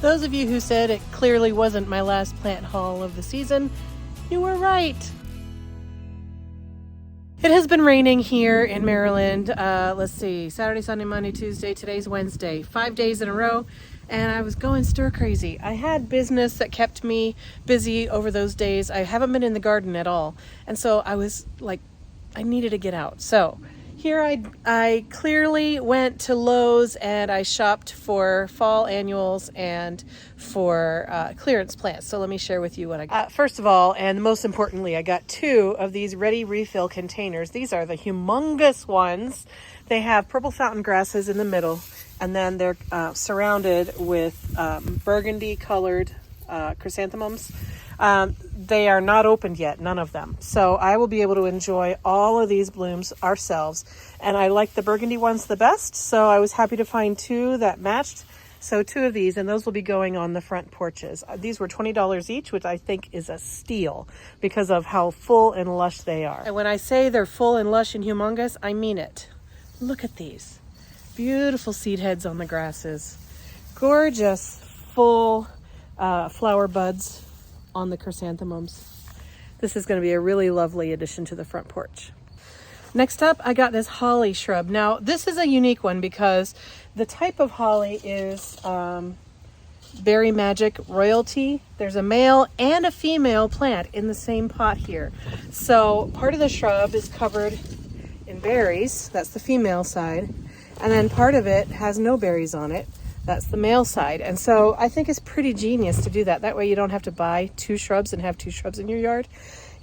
Those of you who said it clearly wasn't my last plant haul of the season, you were right. It has been raining here in Maryland. Let's see, Saturday, Sunday, Monday, Tuesday, today's Wednesday, 5 days in a row, and I was going stir crazy. I had business that kept me busy over those days. I haven't been in the garden at all, and so I was like, I needed to get out. So here I clearly went to Lowe's and I shopped for fall annuals and for clearance plants. So let me share with you what I got. First of all, and most importantly, I got 2 of these ready refill containers. These are the humongous ones. They have purple fountain grasses in the middle, and then they're surrounded with burgundy colored chrysanthemums. They are not opened yet, none of them. So I will be able to enjoy all of these blooms ourselves. And I like the burgundy ones the best, so I was happy to find 2 that matched. So 2 of these, and those will be going on the front porches. These were $20 each, which I think is a steal because of how full and lush they are. And when I say they're full and lush and humongous, I mean it. Look at these. Beautiful seed heads on the grasses. Gorgeous, full flower buds on the chrysanthemums. This is going to be a really lovely addition to the front porch. Next up, I got this holly shrub. Now, this is a unique one because the type of holly is Berry Magic Royalty. There's a male and a female plant in the same pot here. So part of the shrub is covered in berries. That's the female side. And then part of it has no berries on it. That's the male side. And so I think it's pretty genius to do that. That way you don't have to buy 2 shrubs and have 2 shrubs in your yard.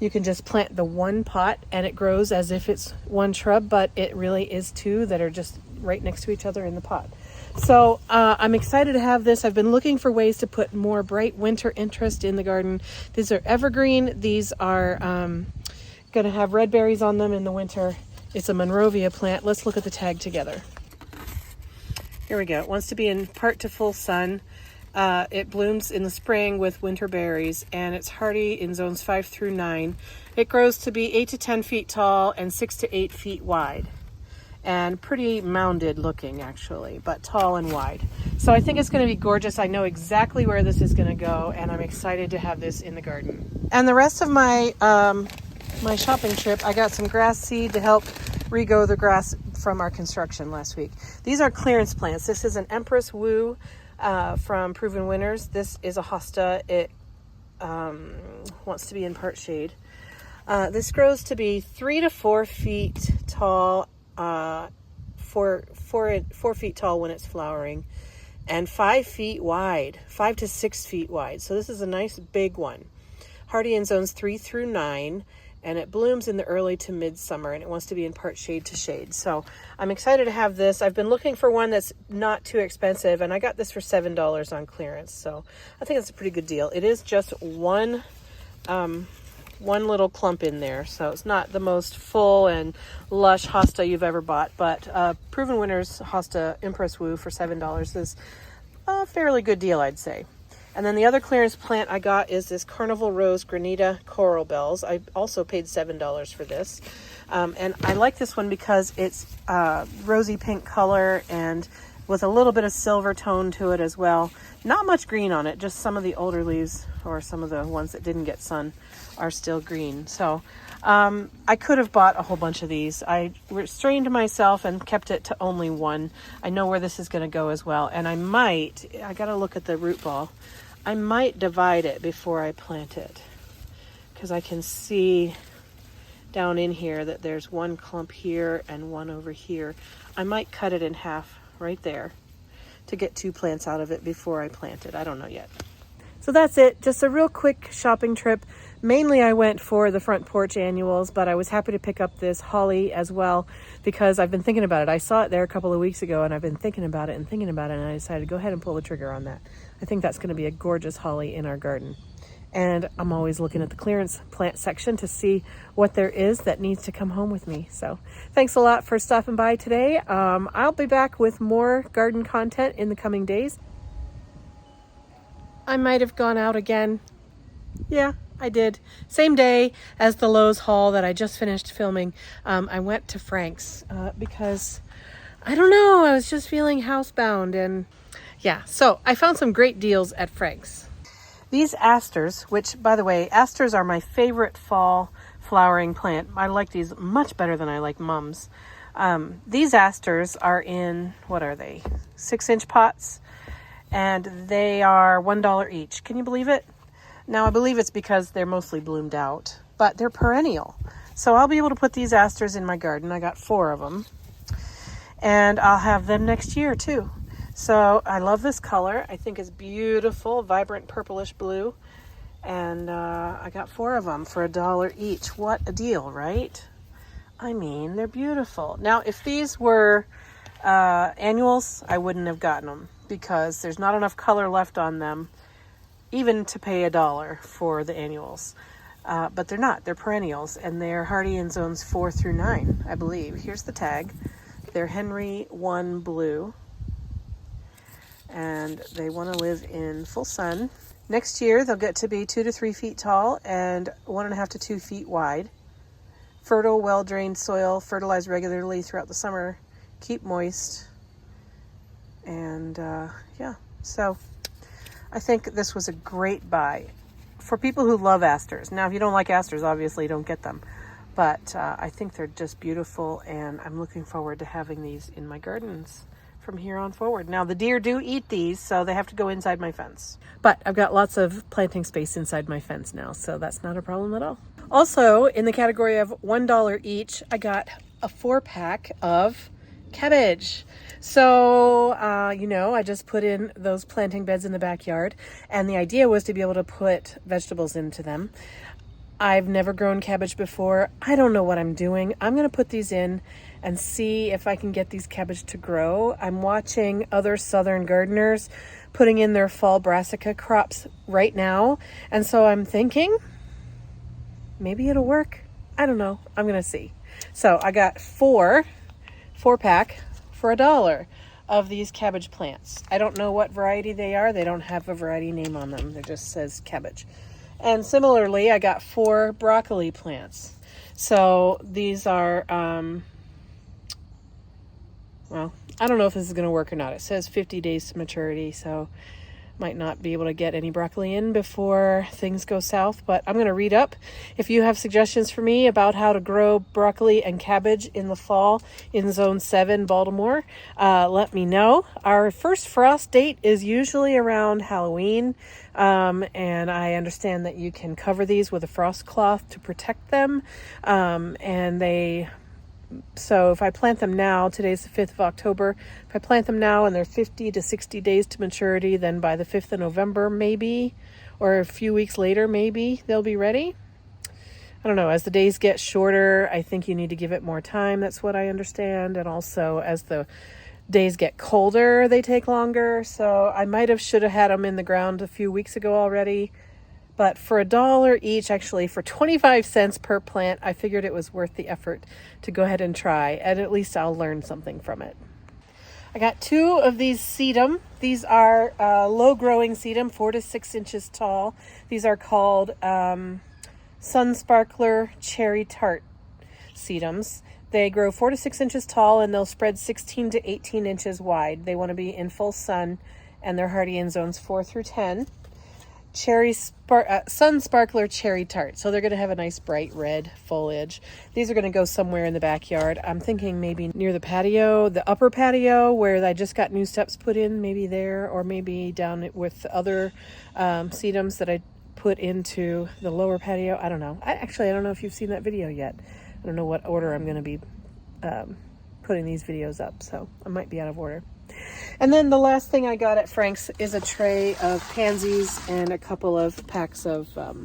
You can just plant the one pot and it grows as if it's one shrub, but it really is 2 that are just right next to each other in the pot. So I'm excited to have this. I've been looking for ways to put more bright winter interest in the garden. These are evergreen. These are going to have red berries on them in the winter. It's a Monrovia plant. Let's look at the tag together. Here we go. It wants to be in part to full sun. It blooms in the spring with winter berries, and it's hardy in zones 5 through 9. It grows to be 8 to 10 feet tall and 6 to 8 feet wide. And pretty mounded looking, actually, but tall and wide. So I think it's going to be gorgeous. I know exactly where this is going to go, and I'm excited to have this in the garden. And the rest of my my shopping trip, I got some grass seed to help regrow the grass from our construction last week. These are clearance plants. This is an Empress Wu from Proven Winners. This is a Hosta. It wants to be in part shade. This grows to be 3 to 4 feet tall, 4 feet tall when it's flowering, and 5 feet wide, 5 to 6 feet wide. So this is a nice big one. Hardy in zones 3 through 9. And it blooms in the early to midsummer, and it wants to be in part shade to shade. So I'm excited to have this. I've been looking for one that's not too expensive, and I got this for $7 on clearance. So I think it's a pretty good deal. It is just one little clump in there, so it's not the most full and lush hosta you've ever bought. But Proven Winners Hosta Empress Wu for $7 is a fairly good deal, I'd say. And then the other clearance plant I got is this Carnival Rose Granita Coral Bells. I also paid $7 for this. And I like this one because it's rosy pink color and with a little bit of silver tone to it as well. Not much green on it, just some of the older leaves or some of the ones that didn't get sun are still green. So I could have bought a whole bunch of these. I restrained myself and kept it to only one. I know where this is going to go as well. And I got to look at the root ball. I might divide it before I plant it because I can see down in here that there's one clump here and one over here. I might cut it in half right there to get 2 plants out of it before I plant it. I don't know yet. So that's it. Just a real quick shopping trip. Mainly I went for the front porch annuals, but I was happy to pick up this holly as well because I've been thinking about it. I saw it there a couple of weeks ago and I've been thinking about it, and I decided to go ahead and pull the trigger on that. I think that's going to be a gorgeous holly in our garden. And I'm always looking at the clearance plant section to see what there is that needs to come home with me. So thanks a lot for stopping by today. I'll be back with more garden content in the coming days. I might have gone out again. Yeah, I did. Same day as the Lowe's haul that I just finished filming. I went to Frank's because, I don't know, I was just feeling housebound and Yeah, so I found some great deals at Frank's. These asters, which, by the way, asters are my favorite fall flowering plant. I like these much better than I like mums. These asters are in, what are they, 6-inch pots, and they are $1 each. Can you believe it? Now, I believe it's because they're mostly bloomed out, but they're perennial. So I'll be able to put these asters in my garden. I got 4 of them, and I'll have them next year too. So I love this color. I think it's beautiful, vibrant purplish blue. And I got 4 of them for $1 each. What a deal, right? I mean, they're beautiful. Now, if these were annuals, I wouldn't have gotten them because there's not enough color left on them even to pay $1 for the annuals. But they're not. They're perennials, and they're hardy in zones 4 through 9, I believe. Here's the tag. They're Henry 1 Blue, and they want to live in full sun. Next year, they'll get to be 2 to 3 feet tall and 1.5 to 2 feet wide. Fertile, well-drained soil, fertilize regularly throughout the summer, keep moist, and yeah. So I think this was a great buy for people who love asters. Now, if you don't like asters, obviously don't get them. But I think they're just beautiful, and I'm looking forward to having these in my gardens from here on forward. Now, the deer do eat these, so they have to go inside my fence. But I've got lots of planting space inside my fence now, so that's not a problem at all. Also, in the category of $1 each, I got a 4-pack of cabbage. So, I just put in those planting beds in the backyard, and the idea was to be able to put vegetables into them. I've never grown cabbage before. I don't know what I'm doing. I'm going to put these in and see if I can get these cabbage to grow. I'm watching other southern gardeners putting in their fall brassica crops right now. And so I'm thinking maybe it'll work. I don't know. I'm going to see. So I got 4-pack for $1 of these cabbage plants. I don't know what variety they are. They don't have a variety name on them. It just says cabbage. And similarly, I got 4 broccoli plants. So these are, well, I don't know if this is going to work or not. It says 50 days to maturity, so might not be able to get any broccoli in before things go south, but I'm going to read up. If you have suggestions for me about how to grow broccoli and cabbage in the fall in Zone 7, Baltimore, let me know. Our first frost date is usually around Halloween, and I understand that you can cover these with a frost cloth to protect them, so if I plant them now, today's the 5th of October, if I plant them now and they're 50 to 60 days to maturity, then by the 5th of November maybe, or a few weeks later maybe, they'll be ready. I don't know, as the days get shorter, I think you need to give it more time. That's what I understand. And also as the days get colder, they take longer. So I should have had them in the ground a few weeks ago already. But for $1 each, actually for 25 cents per plant, I figured it was worth the effort to go ahead and try, and at least I'll learn something from it. I got 2 of these sedum. These are low-growing sedum, 4 to 6 inches tall. These are called Sun Sparkler Cherry Tart sedums. They grow 4 to 6 inches tall, and they'll spread 16 to 18 inches wide. They want to be in full sun, and they're hardy in zones 4 through 10. Sun Sparkler Cherry Tart. So they're going to have a nice bright red foliage. These are going to go somewhere in the backyard. I'm thinking maybe near the patio, the upper patio where I just got new steps put in, maybe there, or maybe down with the other sedums that I put into the lower patio. I don't know. I don't know if you've seen that video yet. I don't know what order I'm going to be putting these videos up, so I might be out of order. And then the last thing I got at Frank's is a tray of pansies and a couple of packs of, what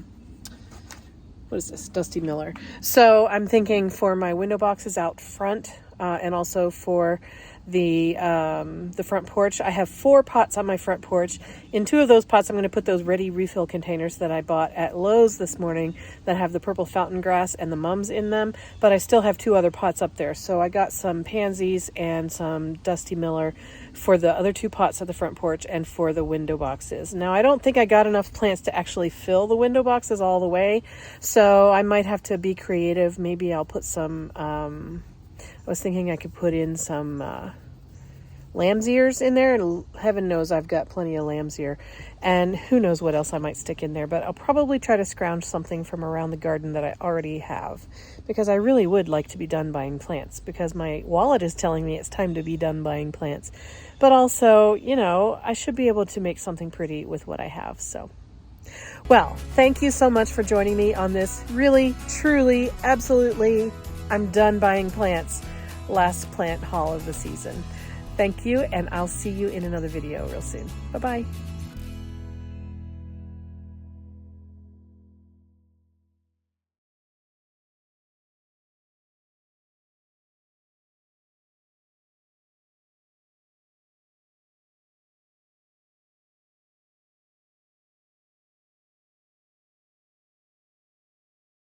is this, Dusty Miller. So I'm thinking for my window boxes out front and also for the front porch. I have 4 pots on my front porch. In 2 of those pots, I'm going to put those ready refill containers that I bought at Lowe's this morning that have the purple fountain grass and the mums in them, but I still have 2 other pots up there. So I got some pansies and some Dusty Miller for the other 2 pots at the front porch and for the window boxes. Now, I don't think I got enough plants to actually fill the window boxes all the way, so I might have to be creative. Maybe I'll put some, I was thinking I could put in some lamb's ears in there, and heaven knows I've got plenty of lamb's ear, and who knows what else I might stick in there, but I'll probably try to scrounge something from around the garden that I already have, because I really would like to be done buying plants, because my wallet is telling me it's time to be done buying plants, but also, you know, I should be able to make something pretty with what I have. So, well, thank you so much for joining me on this really, truly, absolutely, I'm done buying plants last plant haul of the season. Thank you, and I'll see you in another video real soon. Bye-bye.